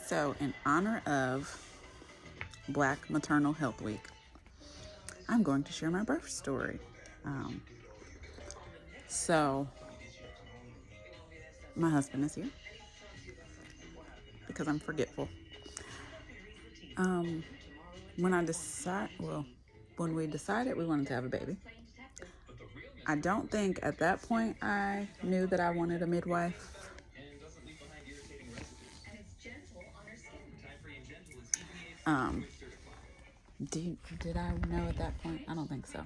So, in honor of Black Maternal Health Week, I'm going to share my birth story. So, my husband is here because I'm forgetful. When we decided we wanted to have a baby, I don't think at that point I knew that I wanted a midwife. Did I know at that point? I don't think so.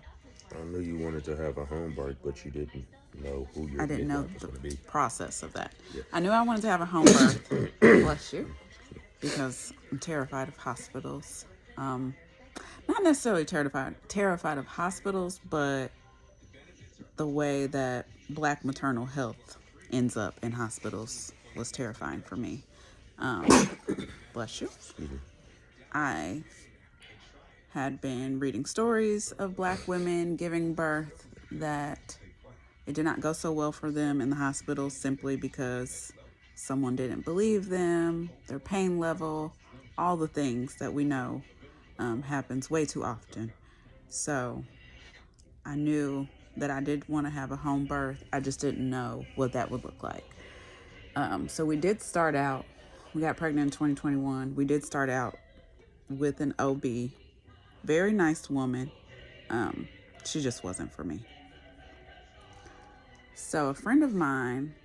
I knew you wanted to have a home birth, but you didn't know who your I didn't know midwife was the going to be. process of that. Yeah. I knew I wanted to have a home birth. Bless you. Because I'm terrified of hospitals. Not necessarily terrified of hospitals, but the way that Black maternal health ends up in hospitals was terrifying for me. Bless you. I had been reading stories of Black women giving birth that it did not go so well for them in the hospital simply because someone didn't believe them, their pain level, all the things that we know happens way too often. So I knew that I did want to have a home birth. I just didn't know what that would look like. So we did start out, we got pregnant in 2021. We did start out with an OB, very nice woman. She just wasn't for me. So a friend of mine,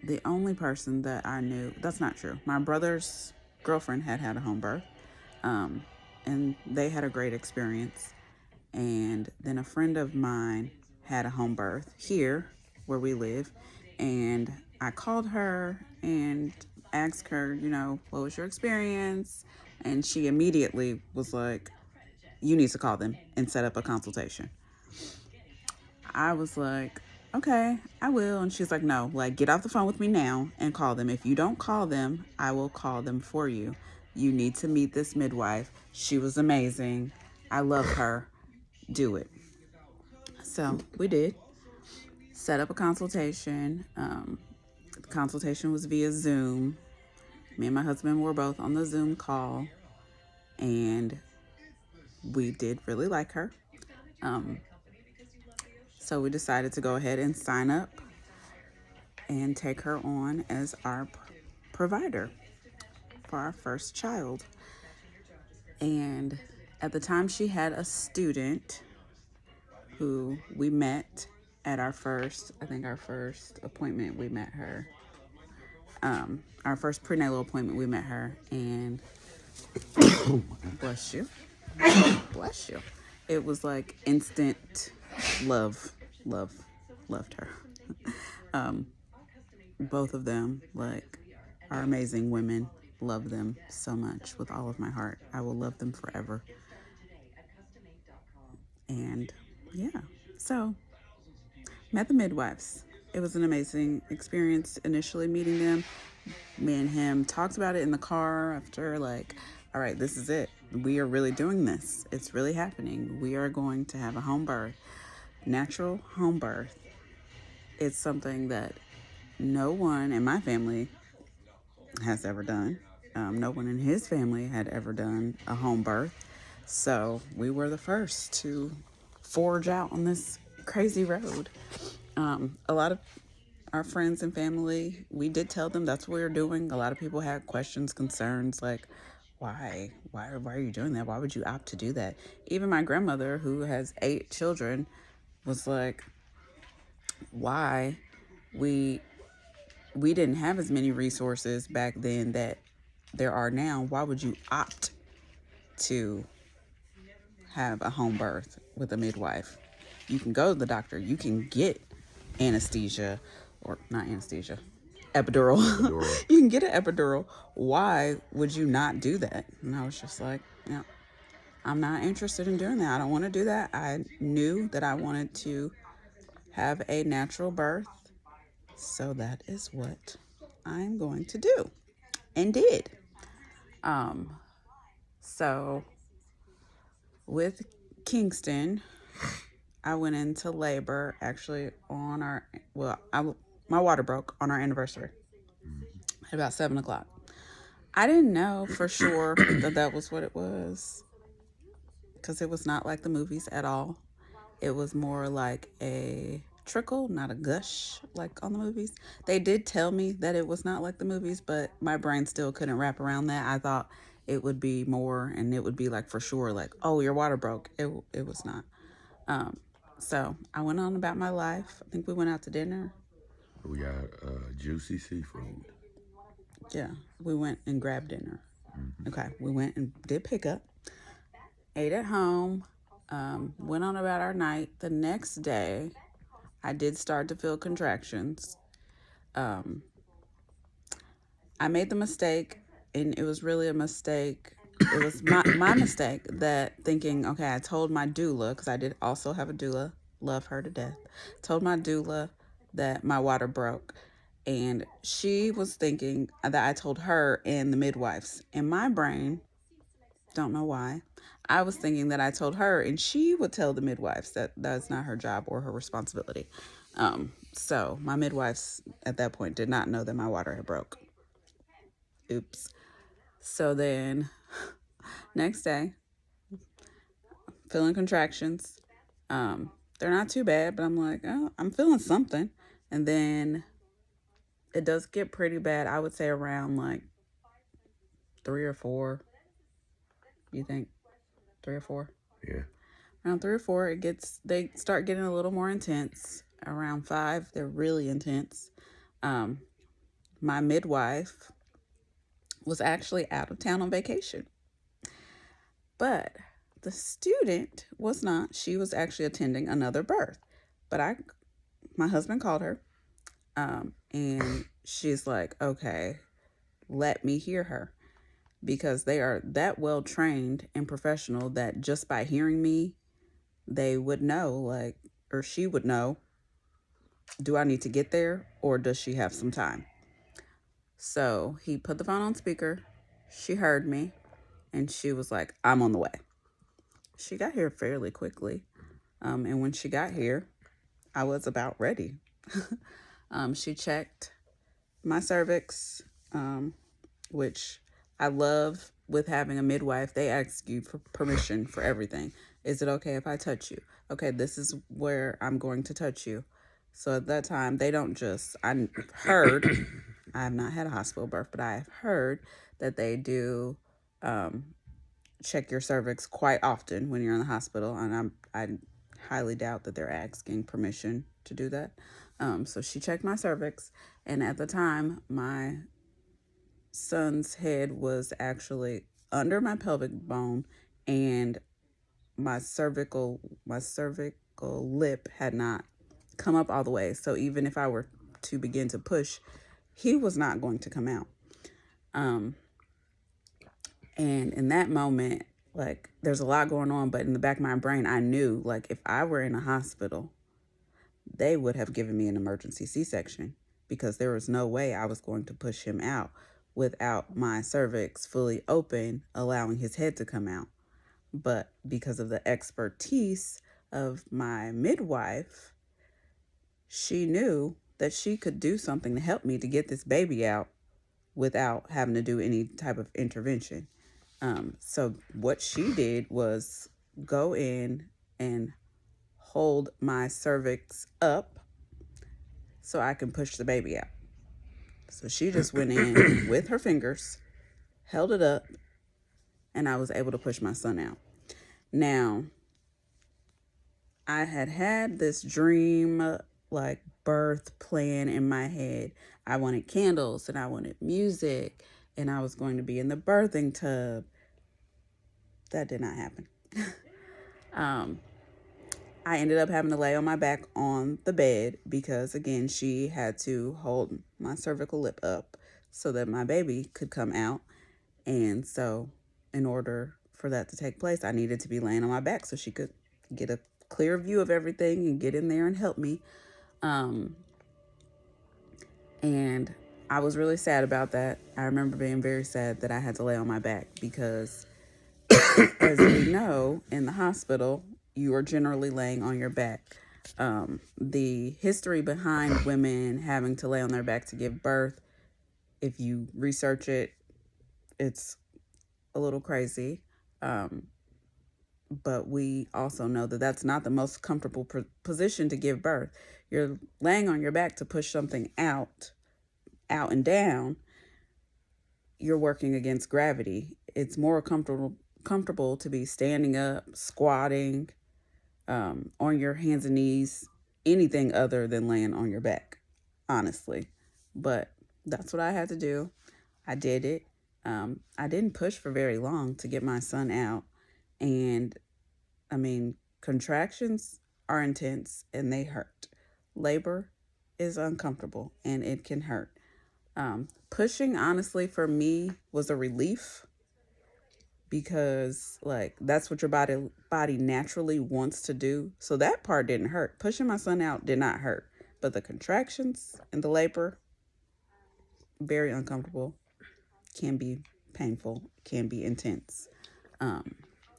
the only person that I knew, that's not true. My brother's girlfriend had a home birth, and they had a great experience. And then a friend of mine had a home birth here where we live. And I called her and asked her, what was your experience? And she immediately was like, you need to call them and set up a consultation. I was like, okay, I will. And she's like, no, get off the phone with me now and call them. If you don't call them, I will call them for you. You need to meet this midwife. She was amazing. I love her. Do it. So we did. Set up a consultation. The consultation was via Zoom. Me and my husband were both on the Zoom call. And we did really like her. So we decided to go ahead and sign up and take her on as our provider for our first child. And at the time, she had a student who we met at our first appointment. We met her. Our first prenatal appointment, we met her, and bless you. Bless you. It was like instant loved her. Both of them, are amazing women. Love them so much with all of my heart. I will love them forever. And yeah, so met the midwives. It was an amazing experience initially meeting them. Me and him talked about it in the car after, all right, this is it. We are really doing this. It's really happening. We are going to have a home birth. Natural home birth. It's something that no one in my family has ever done. No one in his family had ever done a home birth. So we were the first to forge out on this crazy road. A lot of our friends and family, we did tell them that's what we were doing. A lot of people had questions, concerns, like, why are you doing that? Why would you opt to do that? Even my grandmother, who has 8 children, was like, why? We didn't have as many resources back then that there are now. Why would you opt to have a home birth with a midwife? You can go to the doctor. You can get anesthesia, or not anesthesia, epidural. You can get an epidural. Why would you not do that? And I was just like, no, I'm not interested in doing that. I don't want to do that. I knew that I wanted to have a natural birth. So that is what I'm going to do, and did. So with Kingston, I went into labor actually on my water broke on our anniversary at about 7:00. I didn't know for sure that that was what it was because it was not like the movies at all. It was more like a trickle, not a gush like on the movies. They did tell me that it was not like the movies, but my brain still couldn't wrap around that. I thought it would be more and it would be like for sure, like, oh, your water broke. It was not. Um, so I went on about my life. I think we went out to dinner. We got juicy seafood. Yeah, we went and grabbed dinner. Mm-hmm. Okay, we went and did pickup, ate at home, went on about our night. The next day, I did start to feel contractions. Um, I made the mistake, and it was really a mistake. It was my mistake that thinking, okay, I told my doula, because I did also have a doula, love her to death, told my doula that my water broke. And she was thinking that I told her and the midwives. In my brain, don't know why, I was thinking that I told her and she would tell the midwives that that's not her job or her responsibility. So my midwives at that point did not know that my water had broke. Oops. So then next day, feeling contractions. They're not too bad, but I'm like, oh, I'm feeling something. And then it does get pretty bad. I would say around like 3 or 4. You think 3 or 4? Yeah. Around 3 or 4, they start getting a little more intense. Around 5, they're really intense. Um, my midwife was actually out of town on vacation, but the student was not. She was actually attending another birth. But my husband called her, and she's like, "Okay, let me hear her." Because they are that well trained and professional that just by hearing me, they would know, like, or she would know, do I need to get there or does she have some time? So he put the phone on speaker. She heard me and she was like, I'm on the way. She got here fairly quickly. And when she got here, I was about ready. She checked my cervix, which I love with having a midwife. They ask you for permission for everything. Is it okay if I touch you? Okay, this is where I'm going to touch you. So at that time, they don't just, I heard, I have not had a hospital birth, but I have heard that they do check your cervix quite often when you're in the hospital. And I highly doubt that they're asking permission to do that. So she checked my cervix. And at the time, my son's head was actually under my pelvic bone and my cervical lip had not come up all the way. So even if I were to begin to push, he was not going to come out. And in that moment, like there's a lot going on, but in the back of my brain, I knew like if I were in a hospital, they would have given me an emergency C-section because there was no way I was going to push him out without my cervix fully open, allowing his head to come out. But because of the expertise of my midwife, she knew that she could do something to help me to get this baby out without having to do any type of intervention. So what she did was go in and hold my cervix up so I can push the baby out. So she just went in with her fingers, held it up, and I was able to push my son out. Now, I had this dream, like birth plan in my head. I wanted candles and I wanted music and I was going to be in the birthing tub. That did not happen. I ended up having to lay on my back on the bed because, again, she had to hold my cervical lip up so that my baby could come out. And so, in order for that to take place, I needed to be laying on my back so she could get a clear view of everything and get in there and help me. And I was really sad about that. I remember being very sad that I had to lay on my back because, as we know, in the hospital, you are generally laying on your back. The history behind women having to lay on their back to give birth, if you research it, It's a little crazy. Um, but we also know that that's not the most comfortable position to give birth. You're laying on your back to push something out and down. You're working against gravity. It's more comfortable to be standing up, squatting, on your hands and knees, anything other than laying on your back, honestly. But that's what I had to do. I did it. I didn't push for very long to get my son out. And I mean, contractions are intense and they hurt. Labor is uncomfortable and it can hurt. Pushing, honestly, for me was a relief because like that's what your body naturally wants to do. So that part didn't hurt. Pushing my son out did not hurt, but the contractions and the labor, very uncomfortable, can be painful, can be intense. Um,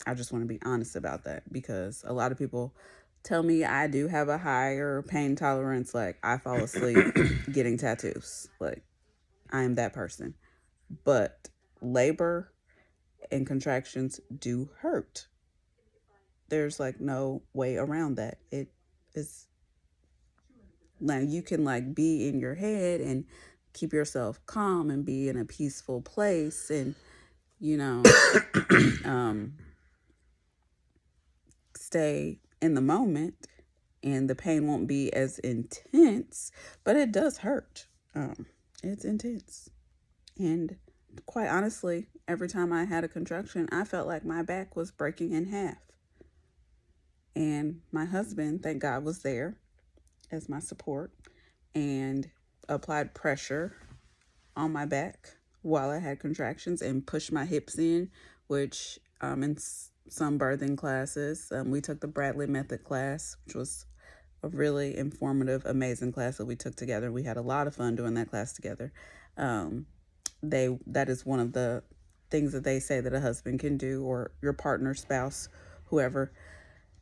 I just want to be honest about that because a lot of people tell me I do have a higher pain tolerance. Like I fall asleep getting tattoos. Like I am that person. But labor and contractions do hurt. There's like no way around that. It is like you can like be in your head and keep yourself calm and be in a peaceful place and you know um stay in the moment and the pain won't be as intense, but it does hurt. It's intense. And quite honestly, every time I had a contraction, I felt like my back was breaking in half. And my husband, thank God, was there as my support and applied pressure on my back while I had contractions and pushed my hips in, which in some birthing classes, we took the Bradley Method class, which was a really informative, amazing class that we took together. We had a lot of fun doing that class together. That is one of the things that they say that a husband can do, or your partner, spouse, whoever,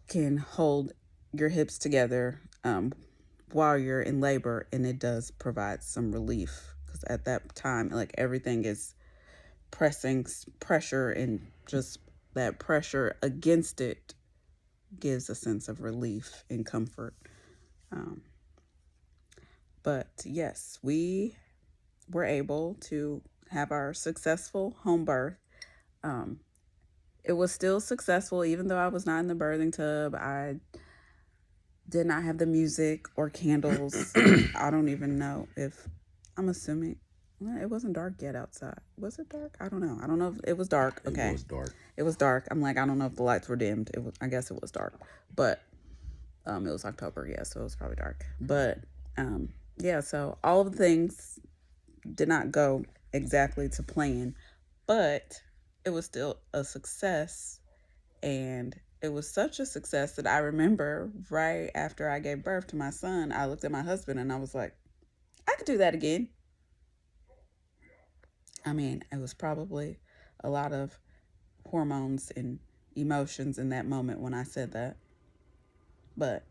can hold your hips together while you're in labor, and it does provide some relief because at that time, like everything is pressing pressure, and just that pressure against it gives a sense of relief and comfort. Um, but yes, we were able to have our successful home birth. Um, it was still successful, even though I was not in the birthing tub. I did not have the music or candles. I don't even know if, I'm assuming, well, it wasn't dark yet outside. Was it dark? I don't know. I don't know if it was dark. Okay. It was dark. It was dark. I'm like, I don't know if the lights were dimmed. I guess it was dark. But it was October, yeah, so it was probably dark. But yeah, so all of the things did not go exactly to plan, but it was still a success. And it was such a success that I remember right after I gave birth to my son, I looked at my husband and I was like, I could do that again. I mean, it was probably a lot of hormones and emotions in that moment when I said that, but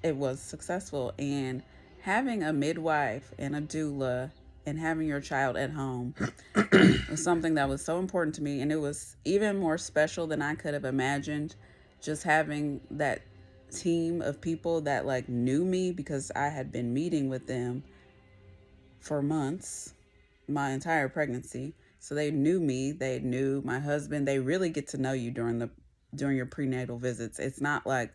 it was successful. And having a midwife and a doula and having your child at home was something that was so important to me. And it was even more special than I could have imagined. Just having that team of people that like knew me because I had been meeting with them for months, my entire pregnancy. So they knew me, they knew my husband. They really get to know you during your prenatal visits. It's not like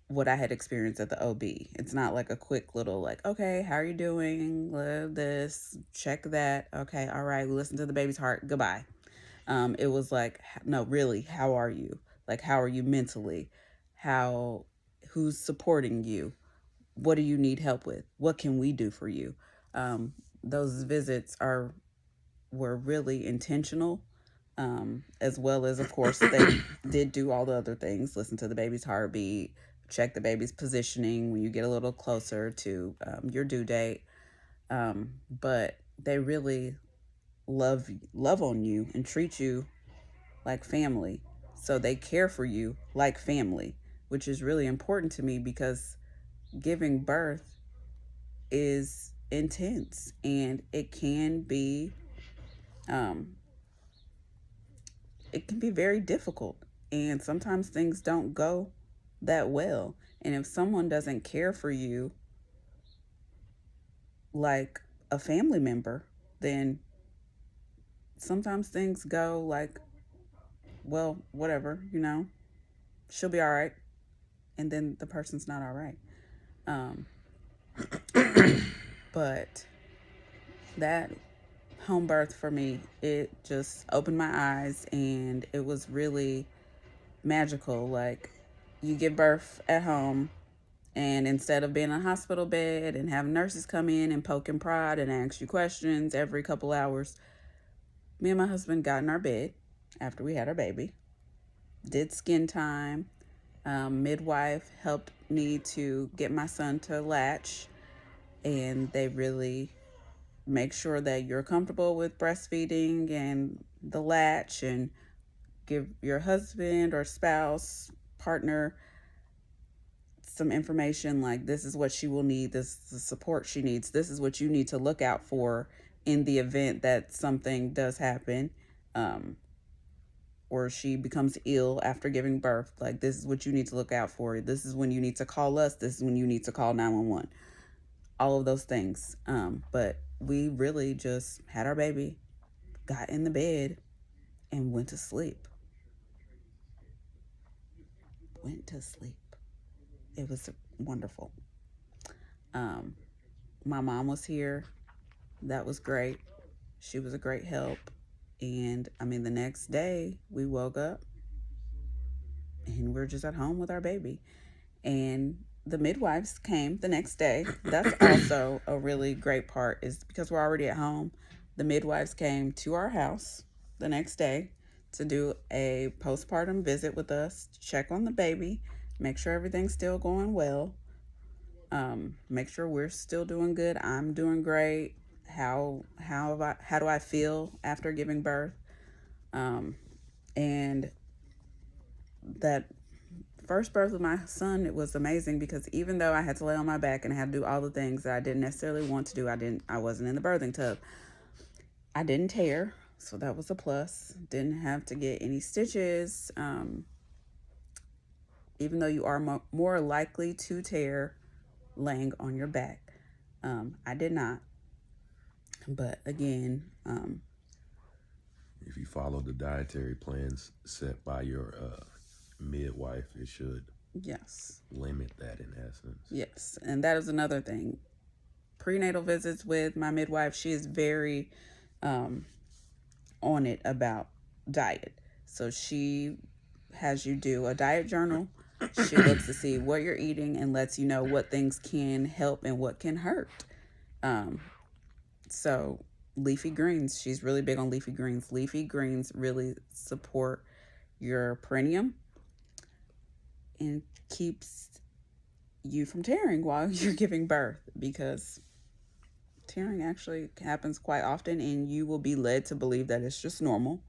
what I had experienced at the OB. It's not like a quick little like, okay, how are you doing? This, check that. Okay, all right, listen to the baby's heart. Goodbye. It was like, no, really, how are you? Like, how are you mentally? Who's supporting you? What do you need help with? What can we do for you? Those visits were really intentional, as well as, of course, they did do all the other things, listen to the baby's heartbeat, check the baby's positioning when you get a little closer to your due date. But they really love on you and treat you like family. So they care for you like family, which is really important to me because giving birth is intense and it can be Um, it can be very difficult, and sometimes things don't go that well. And if someone doesn't care for you like a family member, then sometimes things go like, well, whatever, she'll be all right. And then the person's not all right. Um, but that home birth for me, it just opened my eyes and it was really magical. Like, you give birth at home, and instead of being in a hospital bed and having nurses come in and poke and prod and ask you questions every couple hours, me and my husband got in our bed after we had our baby, did skin time. Midwife helped me to get my son to latch, and they really make sure that you're comfortable with breastfeeding and the latch, and give your husband or spouse, partner, some information like, this is what she will need, this is the support she needs, this is what you need to look out for in the event that something does happen, um, or she becomes ill after giving birth. Like, this is what you need to look out for. This is when you need to call us. This is when you need to call 911. All of those things. But we really just had our baby, got in the bed, and went to sleep. Went to sleep. It was wonderful. Um, my mom was here. That was great. She was a great help. And I mean, the next day we woke up and we're just at home with our baby. And the midwives came the next day. That's also a really great part, is because we're already at home. The midwives came to our house the next day to do a postpartum visit with us, check on the baby, make sure everything's still going well, make sure we're still doing good. I'm doing great. How do I feel after giving birth? And that first birth of my son, it was amazing because even though I had to lay on my back and I had to do all the things that I didn't necessarily want to do, I wasn't in the birthing tub. I didn't tear, so that was a plus. Didn't have to get any stitches. Even though you are more likely to tear laying on your back, I did not. But again, If you follow the dietary plans set by your midwife, it should yes, limit that in essence. yes, and that is another thing. Prenatal visits with my midwife, she is very on it about diet. So she has you do a diet journal. She looks to see what you're eating and lets you know what things can help and what can hurt. Um, so leafy greens, she's really big on leafy greens. Leafy greens really support your perineum and keeps you from tearing while you're giving birth, because tearing actually happens quite often and you will be led to believe that it's just normal.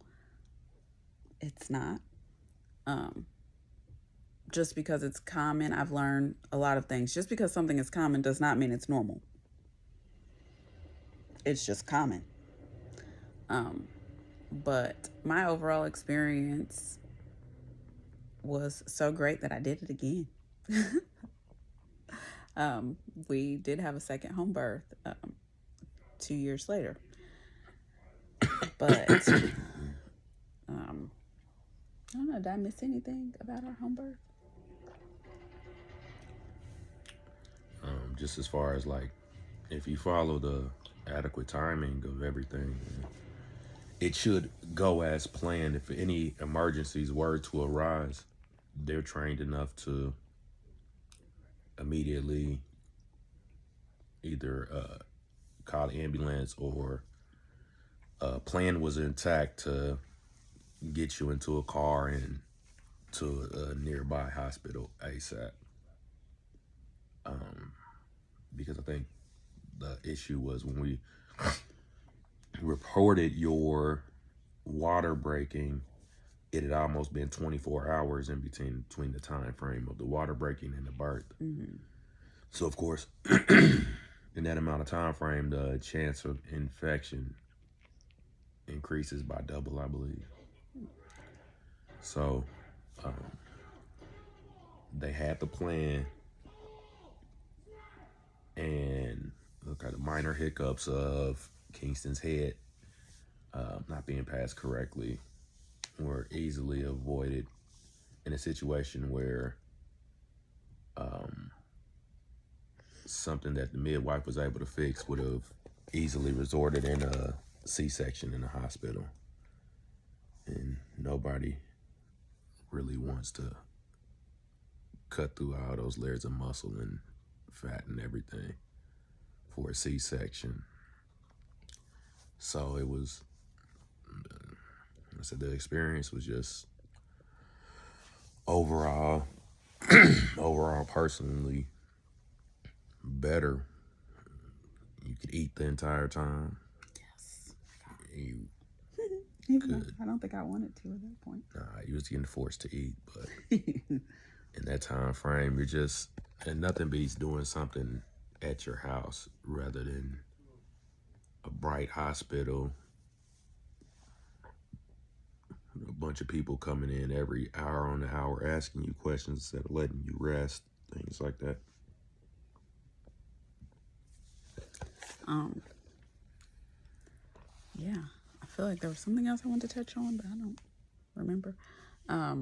It's not. Um, just because it's common, I've learned a lot of things. Just because something is common does not mean it's normal. It's just common. Um, but my overall experience was so great that I did it again. We did have a second home birth 2 years later. But I don't know, did I miss anything about our home birth? Just as far as like, if you follow the adequate timing of everything, it should go as planned. If any emergencies were to arise, they're trained enough to immediately either call the ambulance, or plan was intact to get you into a car and to a nearby hospital ASAP. Because I think the issue was when we reported your water breaking, it had almost been 24 hours in between the time frame of the water breaking and the birth. So of course, in that amount of time frame, the chance of infection increases by double, I believe. So they had the plan, and look at the minor hiccups of Kingston's head not being passed correctly were easily avoided in a situation where something that the midwife was able to fix would have easily resulted in a C-section in the hospital. And nobody really wants to cut through all those layers of muscle and fat and everything for a C-section. So it was, I said, the experience was just overall, personally better. You could eat the entire time. Yes. You Even though I don't think I wanted to at that point. You was getting forced to eat, but in that time frame, you're just, and nothing beats doing something at your house rather than a bright hospital, a bunch of people coming in every hour on the hour asking you questions instead of letting you rest, things like that. Yeah, I feel like there was something else I wanted to touch on, but I don't remember. I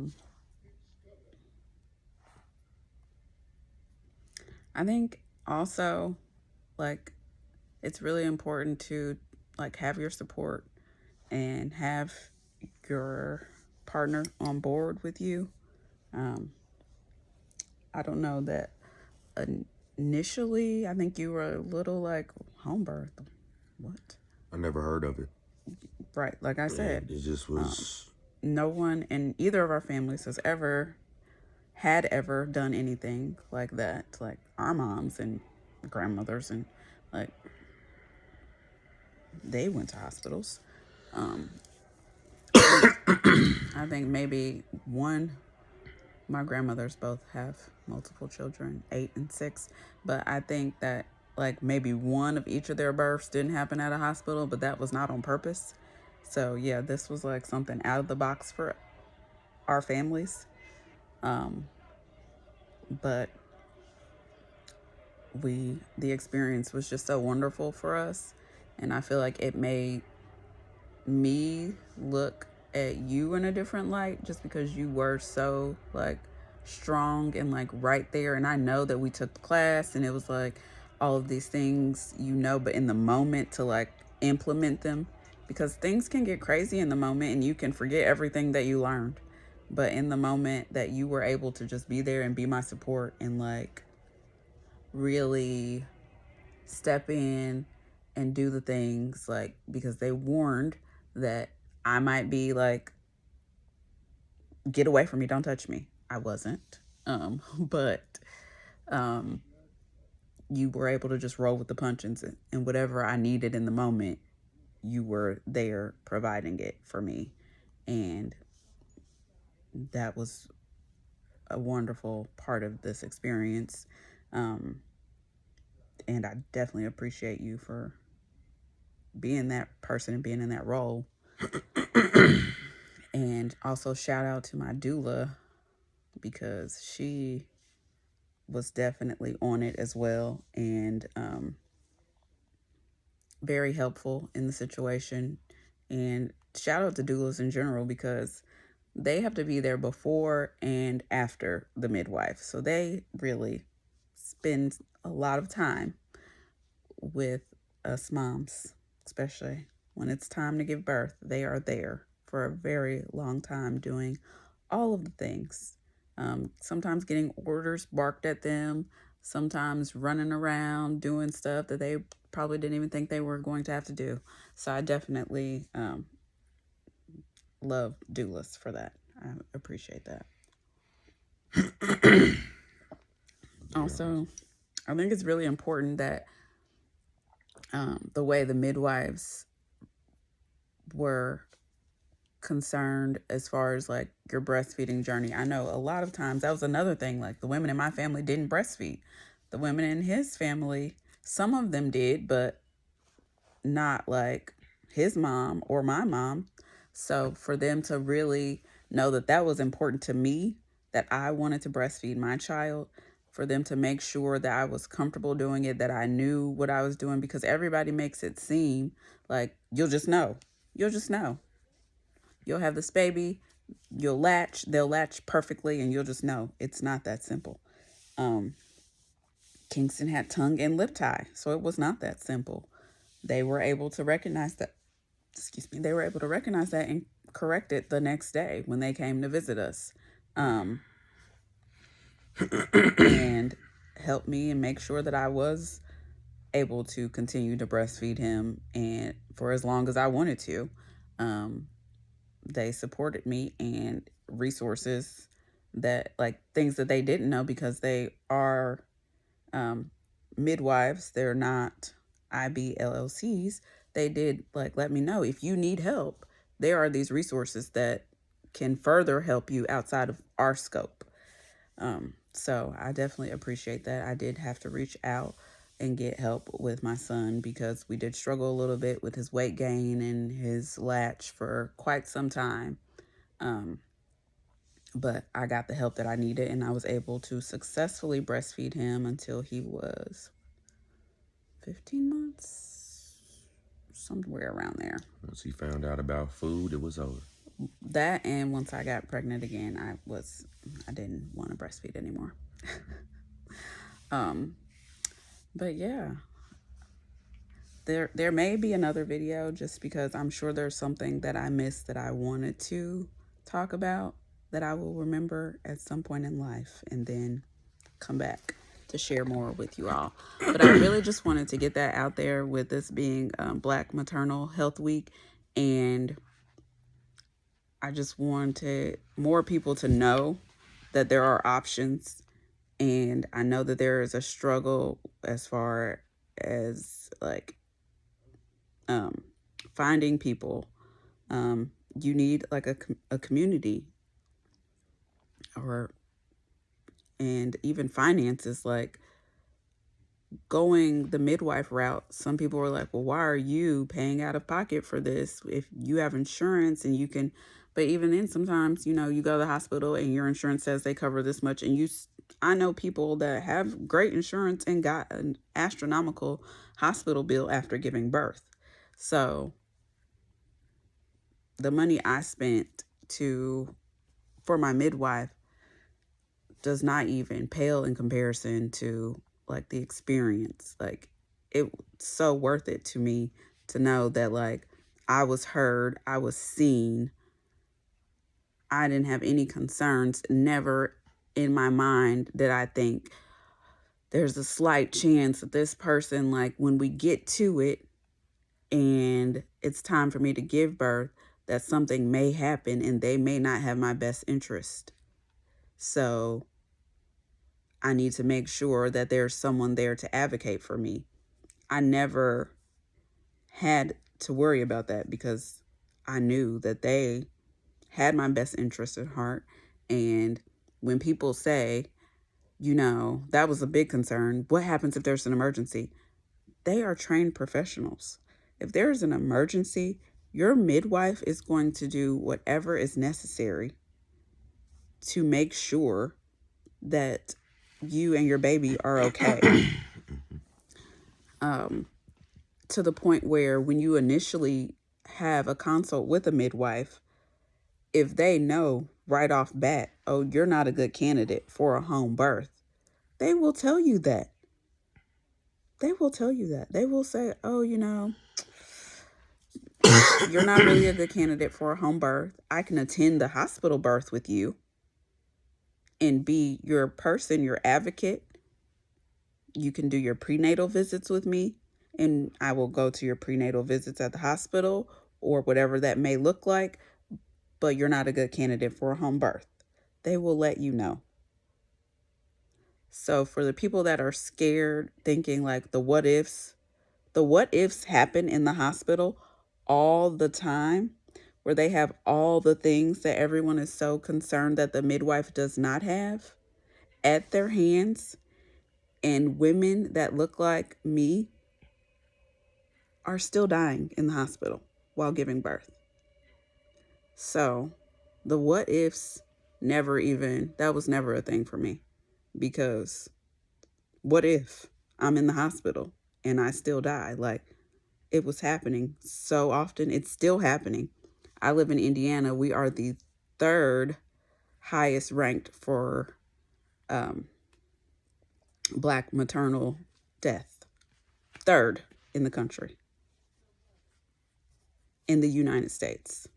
think also, like, it's really important to, like, have your support and have your partner on board with you. I don't know that initially, I think you were a little like, home birth. What? I never heard of it. Right, like I said, It just was. no one in either of our families had ever done anything like that. Like our moms and grandmothers, and like they went to hospitals. I think maybe my grandmothers both have multiple children, 8 and 6, but I think that like maybe one of each of their births didn't happen at a hospital, but that was not on purpose. So yeah, this was like something out of the box for our families. But the experience was just so wonderful for us, and I feel like it made me look at you in a different light just because you were so like strong and like right there. And I know that we took the class and it was like all of these things, but in the moment to like implement them, because things can get crazy in the moment and you can forget everything that you learned. But in the moment that you were able to just be there and be my support and like really step in and do the things, like, because they warned that I might be like, get away from me, don't touch me. I wasn't. But you were able to just roll with the punches, and whatever I needed in the moment, you were there providing it for me. And that was a wonderful part of this experience. And I definitely appreciate you for being that person and being in that role. And also shout out to my doula, because she was definitely on it as well, and very helpful in the situation. And shout out to doulas in general, because they have to be there before and after the midwife. So they really spend a lot of time with us moms, especially when it's time to give birth. They are there for a very long time doing all of the things. Sometimes getting orders barked at them, sometimes running around doing stuff that they probably didn't even think they were going to have to do. So I definitely love doulas for that. I appreciate that. Also, I think it's really important that the way the midwives were concerned as far as like your breastfeeding journey. I know a lot of times that was another thing, like the women in my family didn't breastfeed. The women in his family, some of them did, but not like his mom or my mom. So for them to really know that that was important to me, that I wanted to breastfeed my child, for them to make sure that I was comfortable doing it, that I knew what I was doing, because everybody makes it seem like you'll just know. You'll just know. You'll have this baby, they'll latch perfectly, and you'll just know. It's not that simple. Um, Kingston had tongue and lip tie, so it was not that simple. They were able to recognize that, excuse me, they were able to recognize that and correct it the next day when they came to visit us. And help me and make sure that I was able to continue to breastfeed him and for as long as I wanted to. Um, they supported me, and resources that, like, things that they didn't know, because they are um, midwives, they're not IBLLCs. They did, like, let me know if you need help. There are these resources that can further help you outside of our scope. So I definitely appreciate that. I did have to reach out and get help with my son, because we did struggle a little bit with his weight gain and his latch for quite some time. Um, but I got the help that I needed, and I was able to successfully breastfeed him until he was 15 months, somewhere around there. Once he found out about food, it was over. That, and once I got pregnant again, I didn't want to breastfeed anymore. But yeah, there may be another video, just because I'm sure there's something that I missed that I wanted to talk about, that I will remember at some point in life and then come back to share more with you all. But I really just wanted to get that out there, with this being Black Maternal Health Week, and I just wanted more people to know that there are options. And I know that there is a struggle as far as, like, finding people. You need, like, a community, or, and even finances, like going the midwife route. Some people are like, well, why are you paying out of pocket for this if you have insurance and you can? But even then, sometimes, you go to the hospital and your insurance says they cover this much, and I know people that have great insurance and got an astronomical hospital bill after giving birth. So the money I spent for my midwife does not even pale in comparison to, like, the experience. Like, it's so worth it to me to know that, like, I was heard, I was seen, I didn't have any concerns. Never in my mind did I think there's a slight chance that this person, like, when we get to it and it's time for me to give birth, that something may happen and they may not have my best interest. So I need to make sure that there's someone there to advocate for me. I never had to worry about that, because I knew that they had my best interest at heart. And when people say, that was a big concern, what happens if there's an emergency? They are trained professionals. If there's an emergency, your midwife is going to do whatever is necessary to make sure that you and your baby are okay. To the point where when you initially have a consult with a midwife, if they know right off bat, oh, you're not a good candidate for a home birth, they will tell you that. They will tell you that. They will say, oh, you're not really a good candidate for a home birth. I can attend the hospital birth with you and be your person, your advocate. You can do your prenatal visits with me, and I will go to your prenatal visits at the hospital or whatever that may look like, but you're not a good candidate for a home birth. They will let you know. So for the people that are scared, thinking like the what ifs happen in the hospital all the time, where they have all the things that everyone is so concerned that the midwife does not have at their hands. And women that look like me are still dying in the hospital. while giving birth. So the what ifs that was never a thing for me, because what if I'm in the hospital and I still die? Like, it was happening so often. It's still happening. I live in Indiana. We are the third highest ranked for um, Black maternal death. Third in the country, in the United States.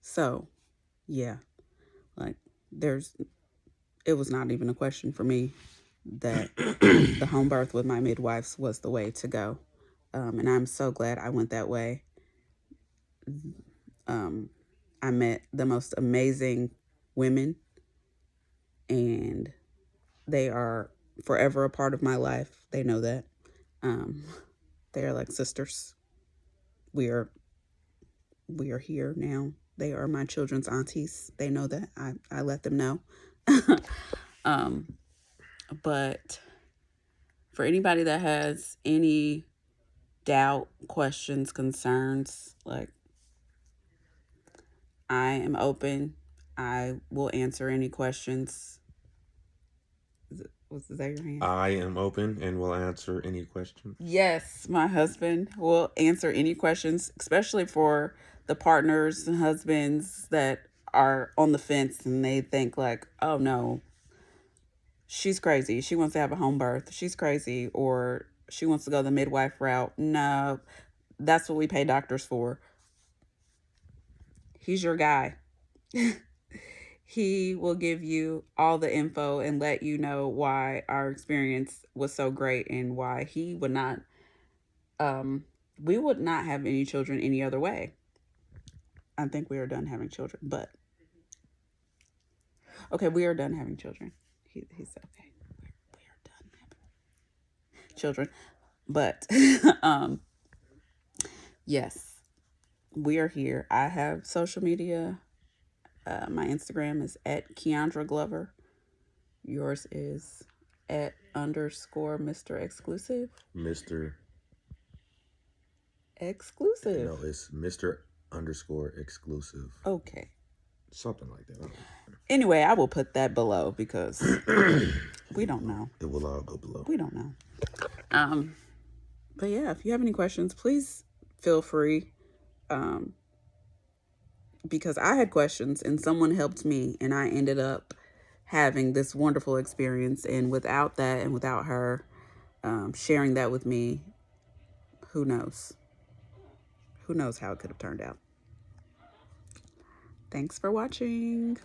So, yeah, like, it was not even a question for me that the home birth with my midwives was the way to go. And I'm so glad I went that way. Um, I met the most amazing women, and they are forever a part of my life. They know that. Um, they are like sisters. We are we are here now. They are my children's aunties. They know that. I let them know. um, but for anybody that has any doubt, questions, concerns, like, I am open. I will answer any questions. Was that your hand? I am open and will answer any questions. Yes, my husband will answer any questions, especially for the partners and husbands that are on the fence and they think like, oh no, she's crazy. She wants to have a home birth. She's crazy. Or she wants to go the midwife route. No, that's what we pay doctors for. He's your guy. He will give you all the info and let you know why our experience was so great and why we would not have any children any other way. I think we are done having children, but okay, we are done having children. He's okay. We are done having children, but yes, we are here. I have social media. My Instagram is at Kyandra Glover. Yours is at _ Mr. Exclusive. Mr. Exclusive. No, it's Mr. _exclusive. Okay. Something like that. Anyway, I will put that below because we don't know. It will all go below. We don't know. But yeah, if you have any questions, please feel free. Because I had questions and someone helped me, and I ended up having this wonderful experience. And without that, and without her sharing that with me, who knows? Who knows how it could have turned out? Thanks for watching.